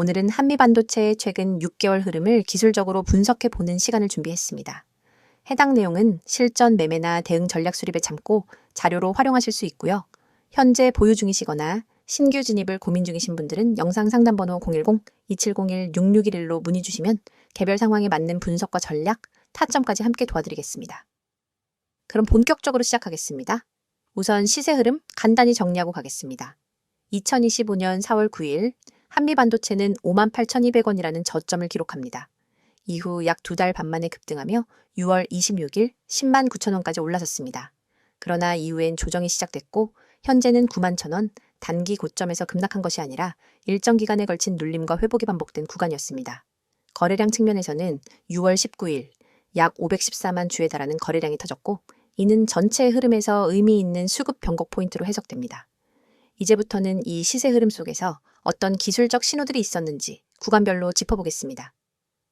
오늘은 한미반도체의 최근 6개월 흐름을 기술적으로 분석해 보는 시간을 준비했습니다. 해당 내용은 실전 매매나 대응 전략 수립에 참고 자료로 활용하실 수 있고요. 현재 보유 중이시거나 신규 진입을 고민 중이신 분들은 영상 상담번호 010-2701-6611로 문의 주시면 개별 상황에 맞는 분석과 전략, 타점까지 함께 도와드리겠습니다. 그럼 본격적으로 시작하겠습니다. 우선 시세 흐름 간단히 정리하고 가겠습니다. 2025년 4월 9일 한미반도체는 58,200원이라는 저점을 기록합니다. 이후 약 2달 반 만에 급등하며 6월 26일 10만 9천원까지 올라섰습니다. 그러나 이후엔 조정이 시작됐고 현재는 9만 1,000원, 단기 고점에서 급락한 것이 아니라 일정 기간에 걸친 눌림과 회복이 반복된 구간이었습니다. 거래량 측면에서는 6월 19일 약 514만 주에 달하는 거래량이 터졌고 이는 전체의 흐름에서 의미 있는 수급 변곡 포인트로 해석됩니다. 이제부터는 이 시세 흐름 속에서 어떤 기술적 신호들이 있었는지 구간별로 짚어보겠습니다.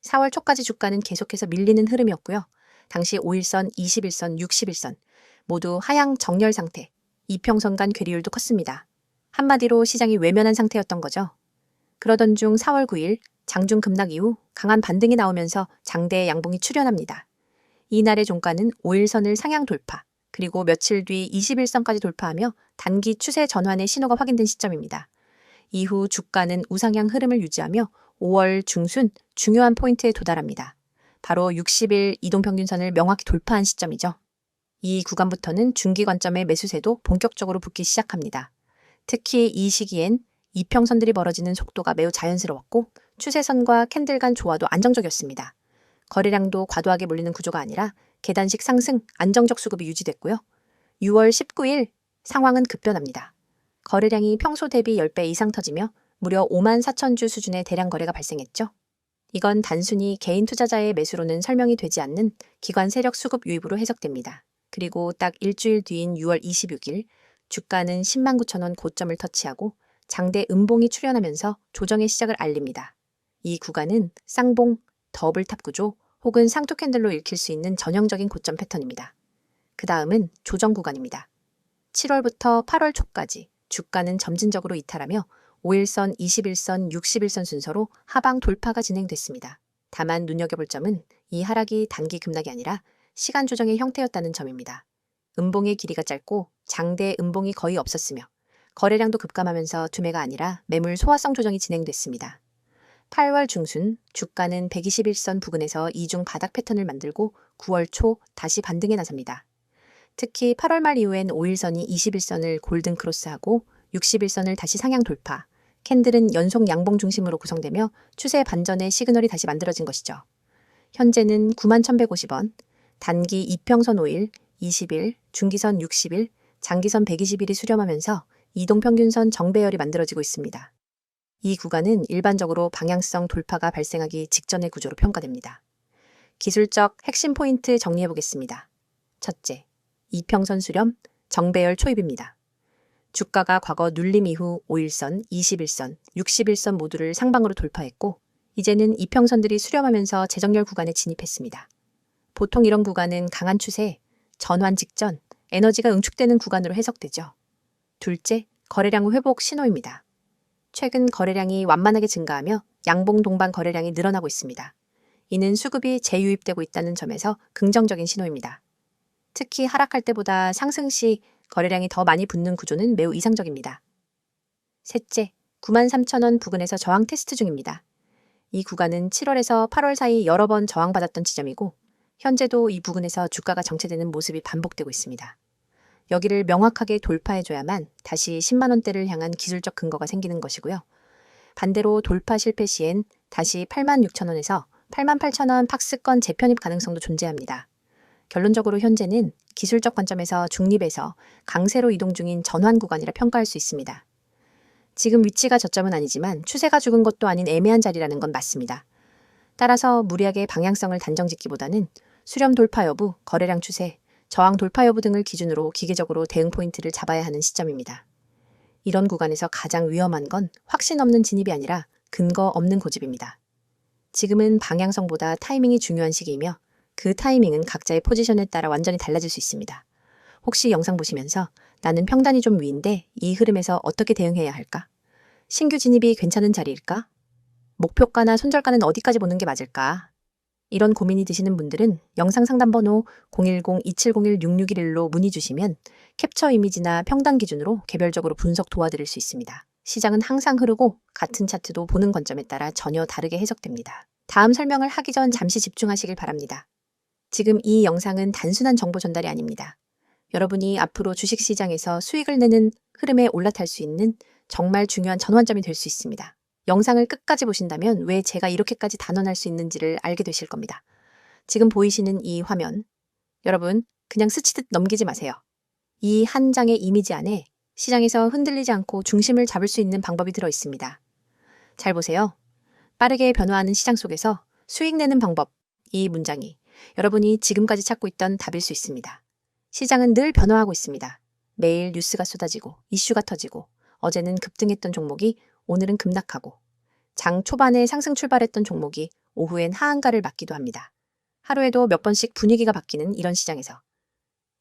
4월 초까지 주가는 계속해서 밀리는 흐름이었고요. 당시 5일선, 21선, 61선 모두 하향 정렬 상태, 이평선 간 괴리율도 컸습니다. 한마디로 시장이 외면한 상태였던 거죠. 그러던 중 4월 9일 장중 급락 이후 강한 반등이 나오면서 장대의 양봉이 출현합니다. 이날의 종가는 5일선을 상향 돌파, 그리고 며칠 뒤 21선까지 돌파하며 단기 추세 전환의 신호가 확인된 시점입니다. 이후 주가는 우상향 흐름을 유지하며 5월 중순 중요한 포인트에 도달합니다. 바로 60일 이동평균선을 명확히 돌파한 시점이죠. 이 구간부터는 중기 관점의 매수세도 본격적으로 붙기 시작합니다. 특히 이 시기엔 이평선들이 벌어지는 속도가 매우 자연스러웠고 추세선과 캔들 간 조화도 안정적이었습니다. 거래량도 과도하게 몰리는 구조가 아니라 계단식 상승, 안정적 수급이 유지됐고요. 6월 19일 상황은 급변합니다. 거래량이 평소 대비 10배 이상 터지며 무려 5만 4천 주 수준의 대량 거래가 발생했죠. 이건 단순히 개인 투자자의 매수로는 설명이 되지 않는 기관 세력 수급 유입으로 해석됩니다. 그리고 딱 일주일 뒤인 6월 26일 주가는 10만 9천 원 고점을 터치하고 장대 음봉이 출현하면서 조정의 시작을 알립니다. 이 구간은 쌍봉, 더블탑 구조 혹은 상투 캔들로 읽힐 수 있는 전형적인 고점 패턴입니다. 그 다음은 조정 구간입니다. 7월부터 8월 초까지 주가는 점진적으로 이탈하며 5일선, 21선, 61선 순서로 하방 돌파가 진행됐습니다. 다만 눈여겨볼 점은 이 하락이 단기 급락이 아니라 시간 조정의 형태였다는 점입니다. 음봉의 길이가 짧고 장대 음봉이 거의 없었으며 거래량도 급감하면서 투매가 아니라 매물 소화성 조정이 진행됐습니다. 8월 중순 주가는 121선 부근에서 이중 바닥 패턴을 만들고 9월 초 다시 반등에 나섭니다. 특히 8월 말 이후엔 5일선이 21선을 골든 크로스하고 61선을 다시 상향 돌파, 캔들은 연속 양봉 중심으로 구성되며 추세 반전의 시그널이 다시 만들어진 것이죠. 현재는 91,150원, 단기 이평선 5일, 20일, 중기선 60일, 장기선 120일이 수렴하면서 이동평균선 정배열이 만들어지고 있습니다. 이 구간은 일반적으로 방향성 돌파가 발생하기 직전의 구조로 평가됩니다. 기술적 핵심 포인트 정리해보겠습니다. 첫째, 이평선 수렴, 정배열 초입입니다. 주가가 과거 눌림 이후 5일선, 21선, 61선 모두를 상방으로 돌파했고 이제는 이평선들이 수렴하면서 재정렬 구간에 진입했습니다. 보통 이런 구간은 강한 추세, 전환 직전, 에너지가 응축되는 구간으로 해석되죠. 둘째, 거래량 회복 신호입니다. 최근 거래량이 완만하게 증가하며 양봉 동반 거래량이 늘어나고 있습니다. 이는 수급이 재유입되고 있다는 점에서 긍정적인 신호입니다. 특히 하락할 때보다 상승 시 거래량이 더 많이 붙는 구조는 매우 이상적입니다. 셋째, 93,000원 부근에서 저항 테스트 중입니다. 이 구간은 7월에서 8월 사이 여러 번 저항받았던 지점이고 현재도 이 부근에서 주가가 정체되는 모습이 반복되고 있습니다. 여기를 명확하게 돌파해줘야만 다시 10만 원대를 향한 기술적 근거가 생기는 것이고요. 반대로 돌파 실패 시엔 다시 8만 6천 원에서 8만 8천 원 박스권 재편입 가능성도 존재합니다. 결론적으로 현재는 기술적 관점에서 중립에서 강세로 이동 중인 전환 구간이라 평가할 수 있습니다. 지금 위치가 저점은 아니지만 추세가 죽은 것도 아닌 애매한 자리라는 건 맞습니다. 따라서 무리하게 방향성을 단정짓기보다는 수렴 돌파 여부, 거래량 추세, 저항 돌파 여부 등을 기준으로 기계적으로 대응 포인트를 잡아야 하는 시점입니다. 이런 구간에서 가장 위험한 건 확신 없는 진입이 아니라 근거 없는 고집입니다. 지금은 방향성보다 타이밍이 중요한 시기이며 그 타이밍은 각자의 포지션에 따라 완전히 달라질 수 있습니다. 혹시 영상 보시면서 나는 평단이 좀 위인데 이 흐름에서 어떻게 대응해야 할까? 신규 진입이 괜찮은 자리일까? 목표가나 손절가는 어디까지 보는 게 맞을까? 이런 고민이 드시는 분들은 영상 상담 번호 010-2701-6611로 문의 주시면 캡처 이미지나 평단 기준으로 개별적으로 분석 도와드릴 수 있습니다. 시장은 항상 흐르고 같은 차트도 보는 관점에 따라 전혀 다르게 해석됩니다. 다음 설명을 하기 전 잠시 집중하시길 바랍니다. 지금 이 영상은 단순한 정보 전달이 아닙니다. 여러분이 앞으로 주식시장에서 수익을 내는 흐름에 올라탈 수 있는 정말 중요한 전환점이 될 수 있습니다. 영상을 끝까지 보신다면 왜 제가 이렇게까지 단언할 수 있는지를 알게 되실 겁니다. 지금 보이시는 이 화면, 여러분 그냥 스치듯 넘기지 마세요. 이 한 장의 이미지 안에 시장에서 흔들리지 않고 중심을 잡을 수 있는 방법이 들어 있습니다. 잘 보세요. 빠르게 변화하는 시장 속에서 수익 내는 방법, 이 문장이 여러분이 지금까지 찾고 있던 답일 수 있습니다. 시장은 늘 변화하고 있습니다. 매일 뉴스가 쏟아지고 이슈가 터지고 어제는 급등했던 종목이 오늘은 급락하고 장 초반에 상승 출발했던 종목이 오후엔 하한가를 맞기도 합니다. 하루에도 몇 번씩 분위기가 바뀌는 이런 시장에서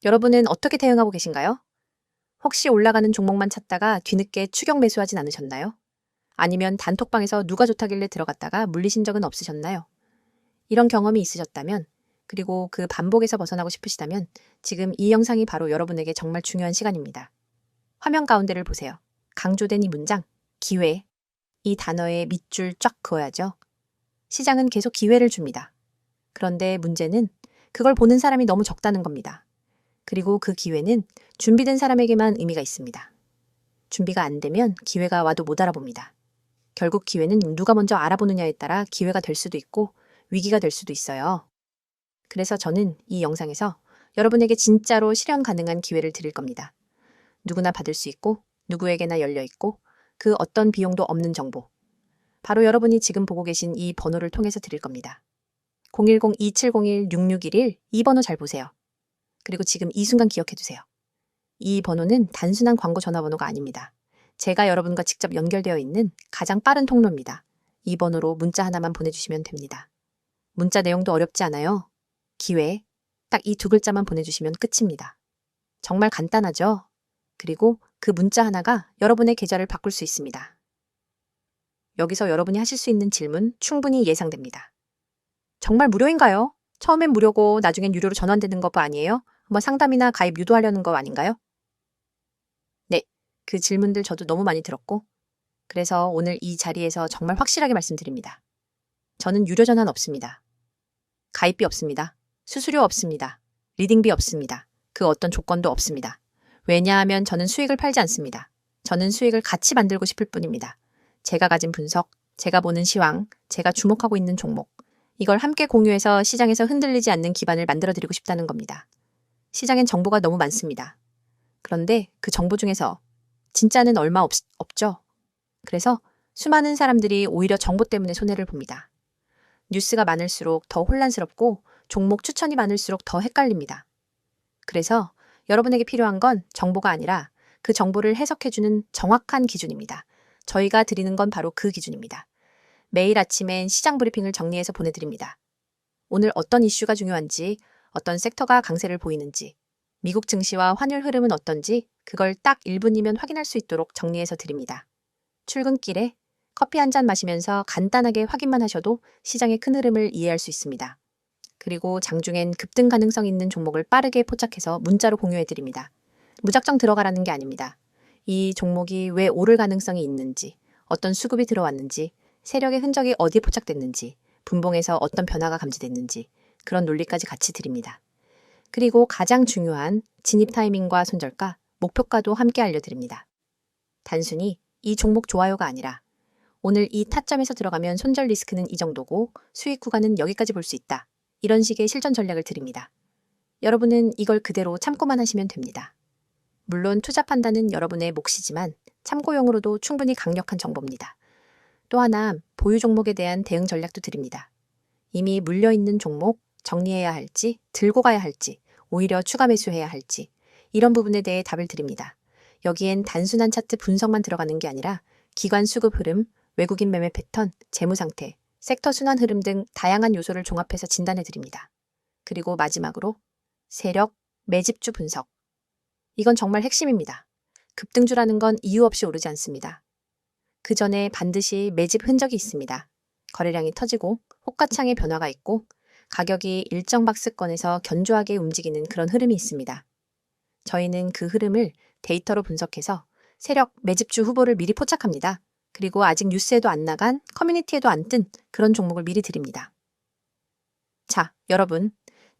여러분은 어떻게 대응하고 계신가요? 혹시 올라가는 종목만 찾다가 뒤늦게 추격 매수하진 않으셨나요? 아니면 단톡방에서 누가 좋다길래 들어갔다가 물리신 적은 없으셨나요? 이런 경험이 있으셨다면 그리고 그 반복에서 벗어나고 싶으시다면 지금 이 영상이 바로 여러분에게 정말 중요한 시간입니다. 화면 가운데를 보세요. 강조된 이 문장, 기회. 이 단어에 밑줄 쫙 그어야죠. 시장은 계속 기회를 줍니다. 그런데 문제는 그걸 보는 사람이 너무 적다는 겁니다. 그리고 그 기회는 준비된 사람에게만 의미가 있습니다. 준비가 안 되면 기회가 와도 못 알아봅니다. 결국 기회는 누가 먼저 알아보느냐에 따라 기회가 될 수도 있고 위기가 될 수도 있어요. 그래서 저는 이 영상에서 여러분에게 진짜로 실현 가능한 기회를 드릴 겁니다. 누구나 받을 수 있고 누구에게나 열려 있고 그 어떤 비용도 없는 정보. 바로 여러분이 지금 보고 계신 이 번호를 통해서 드릴 겁니다. 010-2701-6611 이 번호 잘 보세요. 그리고 지금 이 순간 기억해 두세요. 이 번호는 단순한 광고 전화번호가 아닙니다. 제가 여러분과 직접 연결되어 있는 가장 빠른 통로입니다. 이 번호로 문자 하나만 보내주시면 됩니다. 문자 내용도 어렵지 않아요. 기회, 딱 이 두 글자만 보내주시면 끝입니다. 정말 간단하죠? 그리고 그 문자 하나가 여러분의 계좌를 바꿀 수 있습니다. 여기서 여러분이 하실 수 있는 질문 충분히 예상됩니다. 정말 무료인가요? 처음엔 무료고 나중엔 유료로 전환되는 거 아니에요? 뭐 상담이나 가입 유도하려는 거 아닌가요? 네, 그 질문들 저도 너무 많이 들었고 그래서 오늘 이 자리에서 정말 확실하게 말씀드립니다. 저는 유료 전환 없습니다. 가입비 없습니다. 수수료 없습니다. 리딩비 없습니다. 그 어떤 조건도 없습니다. 왜냐하면 저는 수익을 팔지 않습니다. 저는 수익을 같이 만들고 싶을 뿐입니다. 제가 가진 분석, 제가 보는 시황, 제가 주목하고 있는 종목, 이걸 함께 공유해서 시장에서 흔들리지 않는 기반을 만들어드리고 싶다는 겁니다. 시장엔 정보가 너무 많습니다. 그런데 그 정보 중에서 진짜는 얼마 없죠. 그래서 수많은 사람들이 오히려 정보 때문에 손해를 봅니다. 뉴스가 많을수록 더 혼란스럽고 종목 추천이 많을수록 더 헷갈립니다. 그래서 여러분에게 필요한 건 정보가 아니라 그 정보를 해석해주는 정확한 기준입니다. 저희가 드리는 건 바로 그 기준입니다. 매일 아침엔 시장 브리핑을 정리해서 보내드립니다. 오늘 어떤 이슈가 중요한지, 어떤 섹터가 강세를 보이는지, 미국 증시와 환율 흐름은 어떤지 그걸 딱 1분이면 확인할 수 있도록 정리해서 드립니다. 출근길에 커피 한 잔 마시면서 간단하게 확인만 하셔도 시장의 큰 흐름을 이해할 수 있습니다. 그리고 장중엔 급등 가능성 있는 종목을 빠르게 포착해서 문자로 공유해드립니다. 무작정 들어가라는 게 아닙니다. 이 종목이 왜 오를 가능성이 있는지, 어떤 수급이 들어왔는지, 세력의 흔적이 어디에 포착됐는지, 분봉에서 어떤 변화가 감지됐는지 그런 논리까지 같이 드립니다. 그리고 가장 중요한 진입 타이밍과 손절가, 목표가도 함께 알려드립니다. 단순히 이 종목 좋아요가 아니라 오늘 이 타점에서 들어가면 손절 리스크는 이 정도고 수익 구간은 여기까지 볼 수 있다. 이런 식의 실전 전략을 드립니다. 여러분은 이걸 그대로 참고만 하시면 됩니다. 물론 투자 판단은 여러분의 몫이지만 참고용으로도 충분히 강력한 정보입니다. 또 하나 보유 종목에 대한 대응 전략도 드립니다. 이미 물려있는 종목 정리해야 할지 들고 가야 할지 오히려 추가 매수해야 할지 이런 부분에 대해 답을 드립니다. 여기엔 단순한 차트 분석만 들어가는 게 아니라 기관 수급 흐름, 외국인 매매 패턴, 재무 상태, 섹터 순환 흐름 등 다양한 요소를 종합해서 진단해 드립니다. 그리고 마지막으로 세력, 매집주 분석. 이건 정말 핵심입니다. 급등주라는 건 이유 없이 오르지 않습니다. 그 전에 반드시 매집 흔적이 있습니다. 거래량이 터지고 호가창의 변화가 있고 가격이 일정 박스권에서 견조하게 움직이는 그런 흐름이 있습니다. 저희는 그 흐름을 데이터로 분석해서 세력 매집주 후보를 미리 포착합니다. 그리고 아직 뉴스에도 안 나간 커뮤니티에도 안 뜬 그런 종목을 미리 드립니다. 자, 여러분.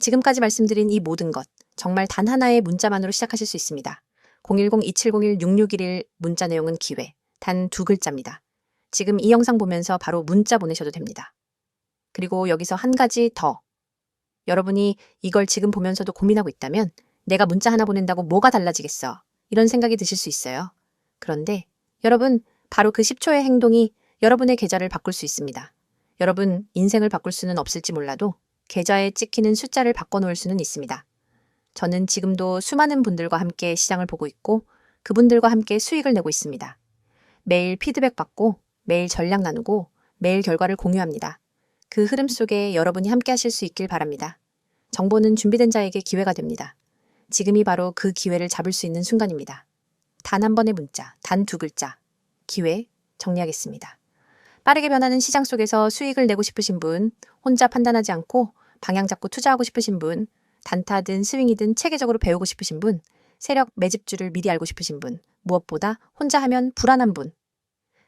지금까지 말씀드린 이 모든 것 정말 단 하나의 문자만으로 시작하실 수 있습니다. 010-2701-6611 문자 내용은 기회, 단 2글자입니다. 지금 이 영상 보면서 바로 문자 보내셔도 됩니다. 그리고 여기서 한 가지 더. 여러분이 이걸 지금 보면서도 고민하고 있다면 내가 문자 하나 보낸다고 뭐가 달라지겠어? 이런 생각이 드실 수 있어요. 그런데 여러분, 바로 그 10초의 행동이 여러분의 계좌를 바꿀 수 있습니다. 여러분, 인생을 바꿀 수는 없을지 몰라도 계좌에 찍히는 숫자를 바꿔놓을 수는 있습니다. 저는 지금도 수많은 분들과 함께 시장을 보고 있고 그분들과 함께 수익을 내고 있습니다. 매일 피드백 받고 매일 전략 나누고 매일 결과를 공유합니다. 그 흐름 속에 여러분이 함께 하실 수 있길 바랍니다. 정보는 준비된 자에게 기회가 됩니다. 지금이 바로 그 기회를 잡을 수 있는 순간입니다. 단 한 번의 문자, 단 2글자. 기회 정리하겠습니다. 빠르게 변하는 시장 속에서 수익을 내고 싶으신 분, 혼자 판단하지 않고 방향 잡고 투자하고 싶으신 분, 단타든 스윙이든 체계적으로 배우고 싶으신 분, 세력 매집주를 미리 알고 싶으신 분, 무엇보다 혼자 하면 불안한 분.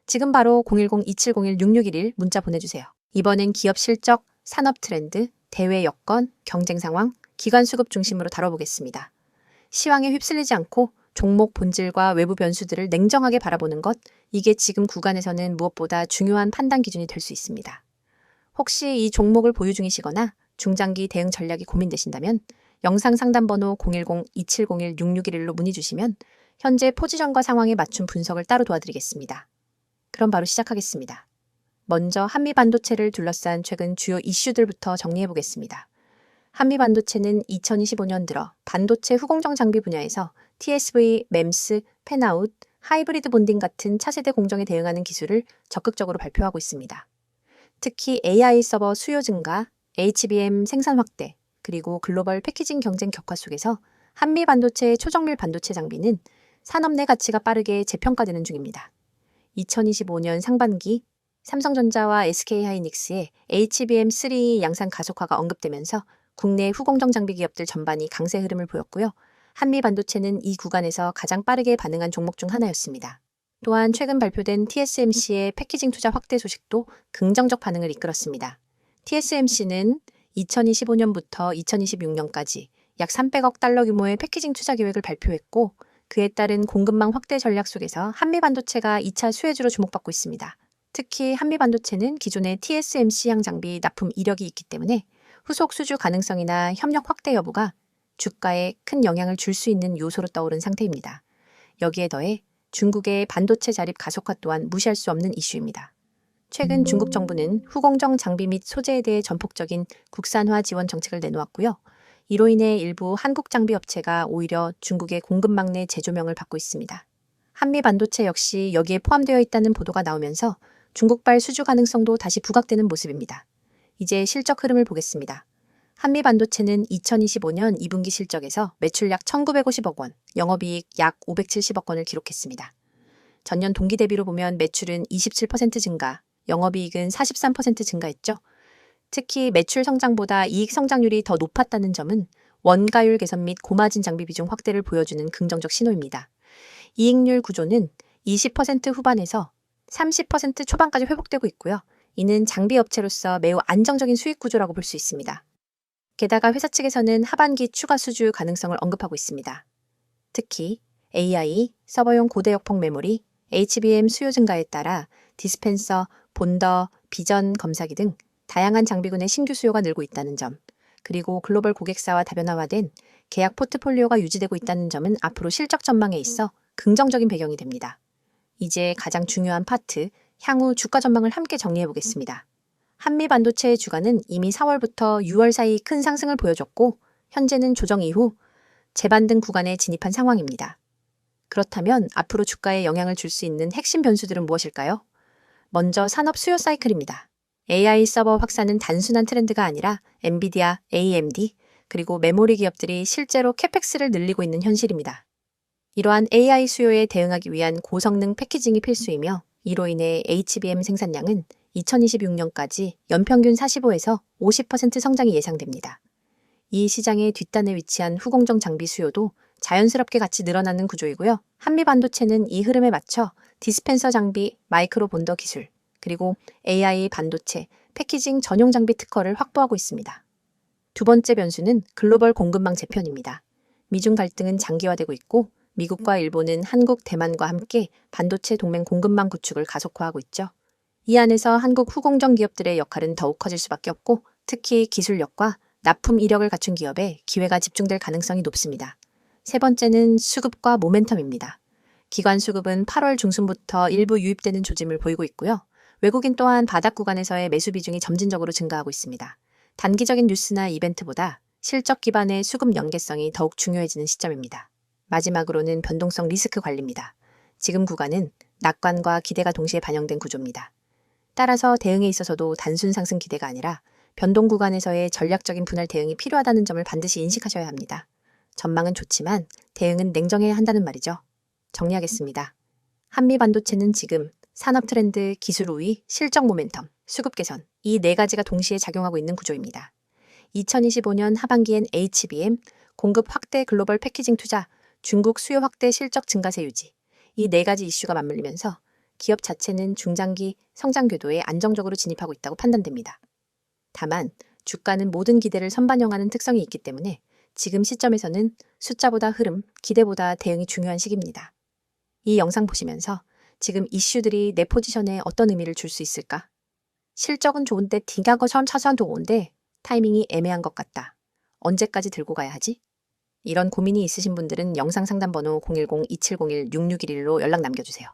지금 바로 010-2701-6611 문자 보내주세요. 이번엔 기업 실적, 산업 트렌드, 대외 여건, 경쟁 상황, 기관 수급 중심으로 다뤄보겠습니다. 시황에 휩쓸리지 않고 종목 본질과 외부 변수들을 냉정하게 바라보는 것, 이게 지금 구간에서는 무엇보다 중요한 판단 기준이 될 수 있습니다. 혹시 이 종목을 보유 중이시거나 중장기 대응 전략이 고민되신다면 영상 상담 번호 010-2701-6611로 문의 주시면 현재 포지션과 상황에 맞춘 분석을 따로 도와드리겠습니다. 그럼 바로 시작하겠습니다. 먼저 한미반도체를 둘러싼 최근 주요 이슈들부터 정리해보겠습니다. 한미반도체는 2025년 들어 반도체 후공정 장비 분야에서 TSV, MEMS, 팬아웃, 하이브리드 본딩 같은 차세대 공정에 대응하는 기술을 적극적으로 발표하고 있습니다. 특히 AI 서버 수요 증가, HBM 생산 확대, 그리고 글로벌 패키징 경쟁 격화 속에서 한미 반도체의 초정밀 반도체 장비는 산업 내 가치가 빠르게 재평가되는 중입니다. 2025년 상반기 삼성전자와 SK하이닉스의 HBM3 양산 가속화가 언급되면서 국내 후공정 장비 기업들 전반이 강세 흐름을 보였고요. 한미 반도체는 이 구간에서 가장 빠르게 반응한 종목 중 하나였습니다. 또한 최근 발표된 TSMC의 패키징 투자 확대 소식도 긍정적 반응을 이끌었습니다. TSMC는 2025년부터 2026년까지 약 300억 달러 규모의 패키징 투자 계획을 발표했고 그에 따른 공급망 확대 전략 속에서 한미 반도체가 2차 수혜주로 주목받고 있습니다. 특히 한미 반도체는 기존의 TSMC향 장비 납품 이력이 있기 때문에 후속 수주 가능성이나 협력 확대 여부가 주가에 큰 영향을 줄 수 있는 요소로 떠오른 상태입니다. 여기에 더해 중국의 반도체 자립 가속화 또한 무시할 수 없는 이슈입니다. 최근 중국 정부는 후공정 장비 및 소재에 대해 전폭적인 국산화 지원 정책을 내놓았고요. 이로 인해 일부 한국 장비 업체가 오히려 중국의 공급망 내 재조명을 받고 있습니다. 한미 반도체 역시 여기에 포함되어 있다는 보도가 나오면서 중국발 수주 가능성도 다시 부각되는 모습입니다. 이제 실적 흐름을 보겠습니다. 한미 반도체는 2025년 2분기 실적에서 매출 약 1,950억 원, 영업이익 약 570억 원을 기록했습니다. 전년 동기 대비로 보면 매출은 27% 증가, 영업이익은 43% 증가했죠. 특히 매출 성장보다 이익 성장률이 더 높았다는 점은 원가율 개선 및 고마진 장비 비중 확대를 보여주는 긍정적 신호입니다. 이익률 구조는 20% 후반에서 30% 초반까지 회복되고 있고요. 이는 장비 업체로서 매우 안정적인 수익 구조라고 볼 수 있습니다. 게다가 회사 측에서는 하반기 추가 수주 가능성을 언급하고 있습니다. 특히 AI, 서버용 고대역폭 메모리, HBM 수요 증가에 따라 디스펜서, 본더, 비전 검사기 등 다양한 장비군의 신규 수요가 늘고 있다는 점, 그리고 글로벌 고객사와 다변화된 계약 포트폴리오가 유지되고 있다는 점은 앞으로 실적 전망에 있어 긍정적인 배경이 됩니다. 이제 가장 중요한 파트, 향후 주가 전망을 함께 정리해 보겠습니다. 한미 반도체의 주가는 이미 4월부터 6월 사이 큰 상승을 보여줬고 현재는 조정 이후 재반등 구간에 진입한 상황입니다. 그렇다면 앞으로 주가에 영향을 줄 수 있는 핵심 변수들은 무엇일까요? 먼저 산업 수요 사이클입니다. AI 서버 확산은 단순한 트렌드가 아니라 엔비디아, AMD, 그리고 메모리 기업들이 실제로 캐펙스를 늘리고 있는 현실입니다. 이러한 AI 수요에 대응하기 위한 고성능 패키징이 필수이며 이로 인해 HBM 생산량은 2026년까지 연평균 45에서 50% 성장이 예상됩니다. 이 시장의 뒷단에 위치한 후공정 장비 수요도 자연스럽게 같이 늘어나는 구조이고요. 한미 반도체는 이 흐름에 맞춰 디스펜서 장비, 마이크로 본더 기술, 그리고 AI 반도체, 패키징 전용 장비 특허를 확보하고 있습니다. 두 번째 변수는 글로벌 공급망 재편입니다. 미중 갈등은 장기화되고 있고 미국과 일본은 한국, 대만과 함께 반도체 동맹 공급망 구축을 가속화하고 있죠. 이 안에서 한국 후공정 기업들의 역할은 더욱 커질 수밖에 없고 특히 기술력과 납품 이력을 갖춘 기업에 기회가 집중될 가능성이 높습니다. 세 번째는 수급과 모멘텀입니다. 기관 수급은 8월 중순부터 일부 유입되는 조짐을 보이고 있고요. 외국인 또한 바닥 구간에서의 매수 비중이 점진적으로 증가하고 있습니다. 단기적인 뉴스나 이벤트보다 실적 기반의 수급 연계성이 더욱 중요해지는 시점입니다. 마지막으로는 변동성 리스크 관리입니다. 지금 구간은 낙관과 기대가 동시에 반영된 구조입니다. 따라서 대응에 있어서도 단순 상승 기대가 아니라 변동 구간에서의 전략적인 분할 대응이 필요하다는 점을 반드시 인식하셔야 합니다. 전망은 좋지만 대응은 냉정해야 한다는 말이죠. 정리하겠습니다. 한미 반도체는 지금 산업 트렌드, 기술 우위, 실적 모멘텀, 수급 개선 이 네 가지가 동시에 작용하고 있는 구조입니다. 2025년 하반기엔 HBM, 공급 확대 글로벌 패키징 투자, 중국 수요 확대 실적 증가세 유지 이 네 가지 이슈가 맞물리면서 기업 자체는 중장기 성장 궤도에 안정적으로 진입하고 있다고 판단됩니다. 다만 주가는 모든 기대를 선반영하는 특성이 있기 때문에 지금 시점에서는 숫자보다 흐름, 기대보다 대응이 중요한 시기입니다. 이 영상 보시면서 지금 이슈들이 내 포지션에 어떤 의미를 줄 수 있을까? 실적은 좋은데 딩하고 차선도 좋은데 타이밍이 애매한 것 같다. 언제까지 들고 가야 하지? 이런 고민이 있으신 분들은 영상 상담 번호 010-2701-6611로 연락 남겨주세요.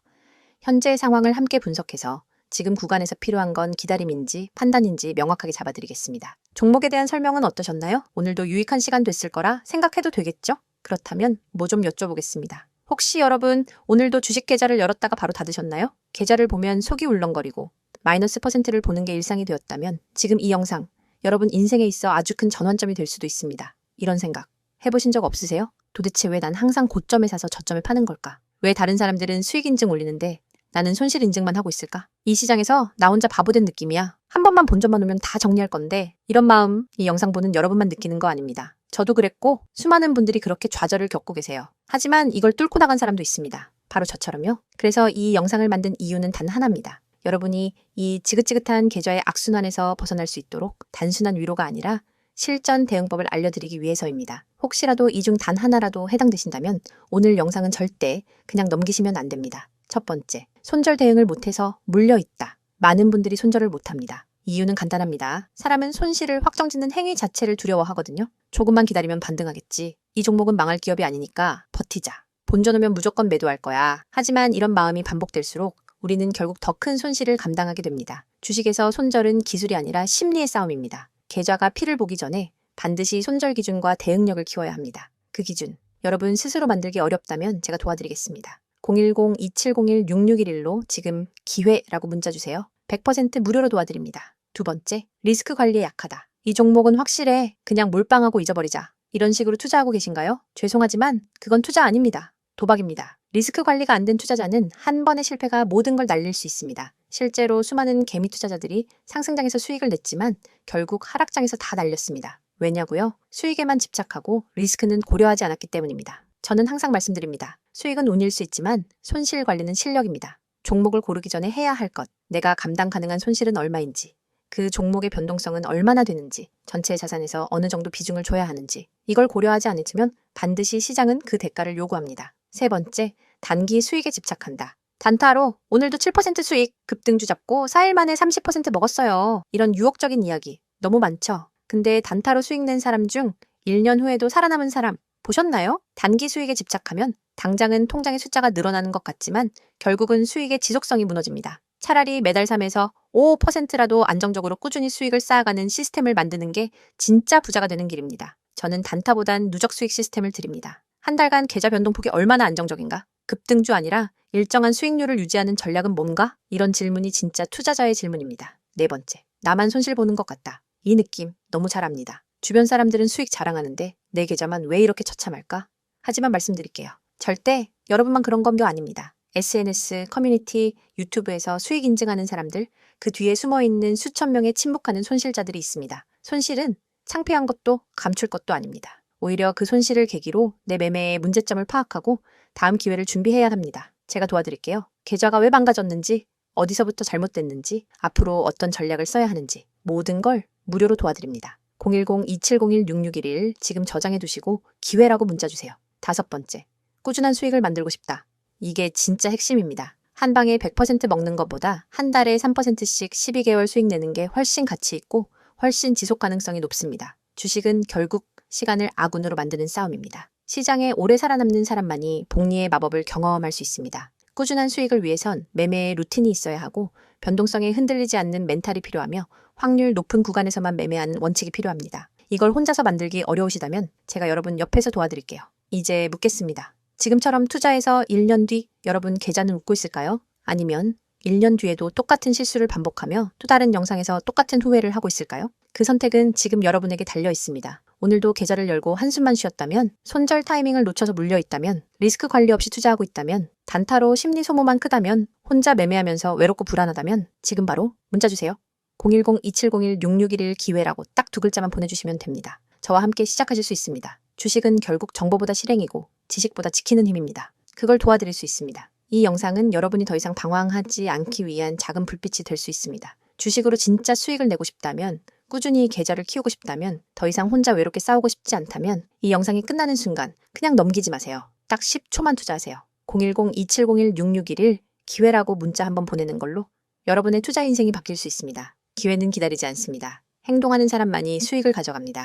현재 상황을 함께 분석해서 지금 구간에서 필요한 건 기다림인지 판단인지 명확하게 잡아드리겠습니다. 종목에 대한 설명은 어떠셨나요? 오늘도 유익한 시간 됐을 거라 생각해도 되겠죠? 그렇다면 뭐 좀 여쭤보겠습니다. 혹시 여러분 오늘도 주식 계좌를 열었다가 바로 닫으셨나요? 계좌를 보면 속이 울렁거리고 마이너스 %를 보는 게 일상이 되었다면 지금 이 영상 여러분 인생에 있어 아주 큰 전환점이 될 수도 있습니다. 이런 생각 해보신 적 없으세요? 도대체 왜 난 항상 고점에 사서 저점에 파는 걸까? 왜 다른 사람들은 수익 인증 올리는데 나는 손실 인증만 하고 있을까? 이 시장에서 나 혼자 바보된 느낌이야. 한 번만 본전만 오면 다 정리할 건데 이런 마음 이 영상 보는 여러분만 느끼는 거 아닙니다. 저도 그랬고 수많은 분들이 그렇게 좌절을 겪고 계세요. 하지만 이걸 뚫고 나간 사람도 있습니다. 바로 저처럼요. 그래서 이 영상을 만든 이유는 단 하나입니다. 여러분이 이 지긋지긋한 계좌의 악순환에서 벗어날 수 있도록 단순한 위로가 아니라 실전 대응법을 알려드리기 위해서입니다. 혹시라도 이 중 단 하나라도 해당되신다면 오늘 영상은 절대 그냥 넘기시면 안 됩니다. 첫 번째, 손절 대응을 못해서 물려있다. 많은 분들이 손절을 못합니다. 이유는 간단합니다. 사람은 손실을 확정짓는 행위 자체를 두려워하거든요. 조금만 기다리면 반등하겠지. 이 종목은 망할 기업이 아니니까 버티자. 본전 오면 무조건 매도할 거야. 하지만 이런 마음이 반복될수록 우리는 결국 더 큰 손실을 감당하게 됩니다. 주식에서 손절은 기술이 아니라 심리의 싸움입니다. 계좌가 피를 보기 전에 반드시 손절 기준과 대응력을 키워야 합니다. 그 기준, 여러분 스스로 만들기 어렵다면 제가 도와드리겠습니다. 010-2701-6611로 지금 기회라고 문자 주세요. 100% 무료로 도와드립니다. 두 번째, 리스크 관리에 약하다. 이 종목은 확실해. 그냥 몰빵하고 잊어버리자. 이런 식으로 투자하고 계신가요? 죄송하지만 그건 투자 아닙니다. 도박입니다. 리스크 관리가 안 된 투자자는 한 번의 실패가 모든 걸 날릴 수 있습니다. 실제로 수많은 개미 투자자들이 상승장에서 수익을 냈지만 결국 하락장에서 다 날렸습니다. 왜냐고요? 수익에만 집착하고 리스크는 고려하지 않았기 때문입니다. 저는 항상 말씀드립니다. 수익은 운일 수 있지만 손실 관리는 실력입니다. 종목을 고르기 전에 해야 할 것, 내가 감당 가능한 손실은 얼마인지, 그 종목의 변동성은 얼마나 되는지, 전체 자산에서 어느 정도 비중을 줘야 하는지, 이걸 고려하지 않으면 반드시 시장은 그 대가를 요구합니다. 세 번째, 단기 수익에 집착한다. 단타로 오늘도 7% 수익, 급등주 잡고 4일 만에 30% 먹었어요. 이런 유혹적인 이야기 너무 많죠? 근데 단타로 수익 낸 사람 중 1년 후에도 살아남은 사람 보셨나요? 단기 수익에 집착하면 당장은 통장의 숫자가 늘어나는 것 같지만 결국은 수익의 지속성이 무너집니다. 차라리 매달 3에서 5%라도 안정적으로 꾸준히 수익을 쌓아가는 시스템을 만드는 게 진짜 부자가 되는 길입니다. 저는 단타보단 누적 수익 시스템을 드립니다. 한 달간 계좌 변동폭이 얼마나 안정적인가? 급등주 아니라 일정한 수익률을 유지하는 전략은 뭔가? 이런 질문이 진짜 투자자의 질문입니다. 네 번째, 나만 손실 보는 것 같다. 이 느낌 너무 잘 압니다. 주변 사람들은 수익 자랑하는데 내 계좌만 왜 이렇게 처참할까? 하지만 말씀드릴게요. 절대 여러분만 그런 건 거 아닙니다. SNS, 커뮤니티, 유튜브에서 수익 인증하는 사람들, 그 뒤에 숨어있는 수천 명의 침묵하는 손실자들이 있습니다. 손실은 창피한 것도 감출 것도 아닙니다. 오히려 그 손실을 계기로 내 매매의 문제점을 파악하고 다음 기회를 준비해야 합니다. 제가 도와드릴게요. 계좌가 왜 망가졌는지, 어디서부터 잘못됐는지, 앞으로 어떤 전략을 써야 하는지 모든 걸 무료로 도와드립니다. 010-2701-6611 지금 저장해 두시고 기회라고 문자 주세요. 5번째, 꾸준한 수익을 만들고 싶다. 이게 진짜 핵심입니다. 한 방에 100% 먹는 것보다 한 달에 3%씩 12개월 수익 내는 게 훨씬 가치 있고 훨씬 지속 가능성이 높습니다. 주식은 결국 시간을 아군으로 만드는 싸움입니다. 시장에 오래 살아남는 사람만이 복리의 마법을 경험할 수 있습니다. 꾸준한 수익을 위해선 매매의 루틴이 있어야 하고 변동성에 흔들리지 않는 멘탈이 필요하며 확률 높은 구간에서만 매매하는 원칙이 필요합니다. 이걸 혼자서 만들기 어려우시다면 제가 여러분 옆에서 도와드릴게요. 이제 묻겠습니다. 지금처럼 투자해서 1년 뒤 여러분 계좌는 웃고 있을까요? 아니면 1년 뒤에도 똑같은 실수를 반복하며 또 다른 영상에서 똑같은 후회를 하고 있을까요? 그 선택은 지금 여러분에게 달려 있습니다. 오늘도 계좌를 열고 한숨만 쉬었다면, 손절 타이밍을 놓쳐서 물려있다면, 리스크 관리 없이 투자하고 있다면, 단타로 심리 소모만 크다면, 혼자 매매하면서 외롭고 불안하다면 지금 바로 문자 주세요. 010-2701-6611 기회라고 딱 2글자만 보내주시면 됩니다. 저와 함께 시작하실 수 있습니다. 주식은 결국 정보보다 실행이고 지식보다 지키는 힘입니다. 그걸 도와드릴 수 있습니다. 이 영상은 여러분이 더 이상 방황하지 않기 위한 작은 불빛이 될 수 있습니다. 주식으로 진짜 수익을 내고 싶다면, 꾸준히 계좌를 키우고 싶다면, 더 이상 혼자 외롭게 싸우고 싶지 않다면 이 영상이 끝나는 순간 그냥 넘기지 마세요. 딱 10초만 투자하세요. 010-2701-6611 기회라고 문자 한번 보내는 걸로 여러분의 투자 인생이 바뀔 수 있습니다. 기회는 기다리지 않습니다. 행동하는 사람만이 수익을 가져갑니다.